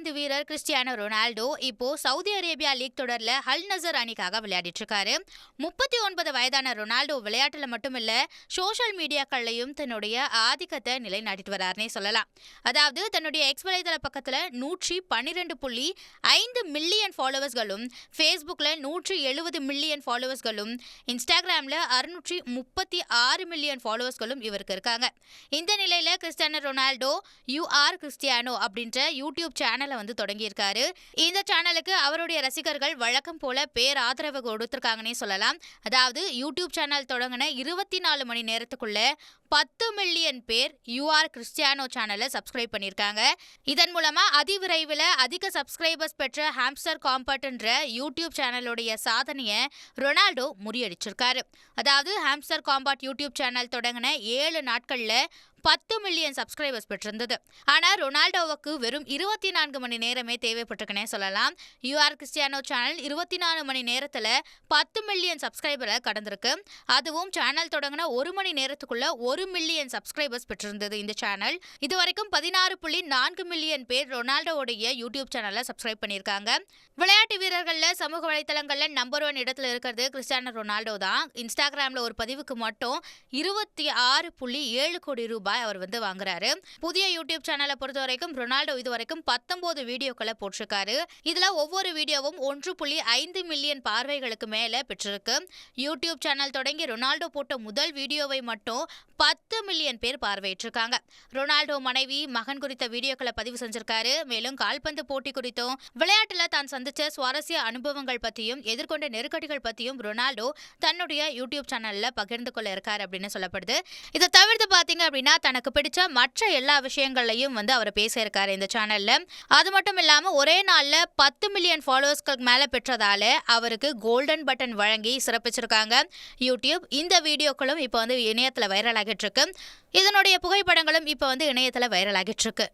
கால்பந்து வீரர் Cristiano Ronaldo இப்போ சவுதி அரேபியா லீக் தொடர்ல அல் நசர் அணிக்காக விளையாடிட்டு இருக்காரு. 39 வயதான ரொனால்டோ விளையாட்டுல மட்டுமில்ல, சோஷியல் மீடியாக்கள்லையும் தன்னுடைய ஆதிக்கத்தை நிலைநாட்டிட்டு வராருன்னே சொல்லலாம். அதாவது தன்னுடைய எக்ஸ் வலைதள பக்கத்துல 112.5 மில்லியன் ஃபாலோவர்ஸ்களும், ஃபேஸ்புக்ல 170 மில்லியன் ஃபாலோவர்ஸ்களும், இன்ஸ்டாகிராம்ல 636 மில்லியன் ஃபாலோவர்ஸ்களும் இவருக்கு இருக்காங்க. இந்த நிலையில கிறிஸ்டியானோ ரொனால்டோ யூஆர் கிறிஸ்டியானோ அப்படின்ற யூடியூப் சேனலை தொடங்கியிருக்காரு. இந்த சேனலுக்கு அவருடைய ரசிகர்கள் வழக்கம் போல பேர் ஆதரவு கொடுத்திருக்காங்கன்னே சொல்லலாம். அதாவது யூடியூப் சேனல் தொடங்கின 24 மணி நேரத்துக்குள்ள 10 மில்லியன் பேர் யூஆர் கிறிஸ்டியானோ சேனலை சப்ஸ்கிரைப் பண்ணியிருக்காங்க. இதன் மூலமா அதிவிரைவில் அதிக சப்ஸ்கிரைபர்ஸ் பெற்ற ஹாம்ஸ்டர் காம்பர்ட்ன்ற யூடியூப் சேனலுடைய சாதனையை ரொனால்டோ முறியடிச்சிருக்காரு. அதாவது ஹாம்ஸ்டர் காம்பர்ட் யூடியூப் சேனல் தொடங்கின 7 நாட்கள்ல 10 மில்லியன் சப்ஸ்கிரைபர்ஸ் பெற்றிருந்தது. ஆனா ரொனால்டோவுக்கு வெறும் 24 மணி நேரமே தேவைப்பட்டிருக்குன்னே சொல்லலாம். யூஆர் கிறிஸ்டியானோ சேனல் 24 மணி நேரத்துல 10 மில்லியன் சப்ஸ்கிரைபரை கடந்திருக்கு. அதுவும் சேனல் தொடங்கின 1 மணி நேரத்துக்குள்ள 1 மில்லியன் சப்ஸ்கிரைபர்ஸ் பெற்றிருந்தது இந்த சேனல். இதுவரைக்கும் 16.4 மில்லியன் பேர் ரொனால்டோவுடைய யூடியூப் சேனலை சப்ஸ்கிரைப் பண்ணியிருக்காங்க. விளையாட்டு வீரர்கள்ல சமூக வலைதளங்கள்ல நம்பர் 1 இடத்துல இருக்கிறது கிறிஸ்டியானோ ரொனால்டோ தான். இன்ஸ்டாகிராம்ல ஒரு பதிவுக்கு மட்டும் 26.7 கோடி ரூபாய் அவர் வாங்குறாரு. புதிய யூடியூப் சேனலை பொறுத்த வரைக்கும் ரொனால்டோ இதுவரைக்கும் 19 வீடியோக்களை போட்டிருக்காரு. இதுல ஒவ்வொரு வீடியோவும் 1.5 மில்லியன் பார்வைகளுக்கு மேல பெற்றிருக்கு. யூடியூப் சேனல் தொடங்கி ரொனால்டோ போட்ட முதல் வீடியோவை மட்டும் 10 மில்லியன் பேர் பார்வையிட்டிருக்காங்க. ரொனால்டோ மனைவி, மகன் குறித்த வீடியோக்களை பதிவு செஞ்சிருக்காரு. மேலும் கால்பந்து போட்டி குறித்தும், விளையாட்டுல தான் சந்திச்ச சுவாரஸ்ய அனுபவங்கள் பத்தியும், எதிர்கொண்ட நெருக்கடிகள் பத்தியும் ரொனால்டோ தன்னுடைய யூடியூப் சேனல்ல பகிர்ந்து கொள்ள இருக்காரு அப்படின்னு சொல்லப்படுது. இதை தவிர்த்து பாத்தீங்க அப்படின்னா தனக்கு பிடிச்ச மற்ற எல்லா விஷயங்களையும் அவர் பேச இருக்காரு இந்த சேனல்ல. அது மட்டும் இல்லாம ஒரே நாள்ல 10 மில்லியன் ஃபாலோவர்ஸ்க்கு மேல பெற்றதால அவருக்கு கோல்டன் பட்டன் வழங்கி சிறப்பிச்சிருக்காங்க யூடியூப். இந்த வீடியோக்களும் இப்போ இணையத்துல வைரல் ஆகிட்டு இருக்கு. இதனுடைய புகைப்படங்களும் இப்போ இணையத்துல வைரல் ஆகிட்டு இருக்கு.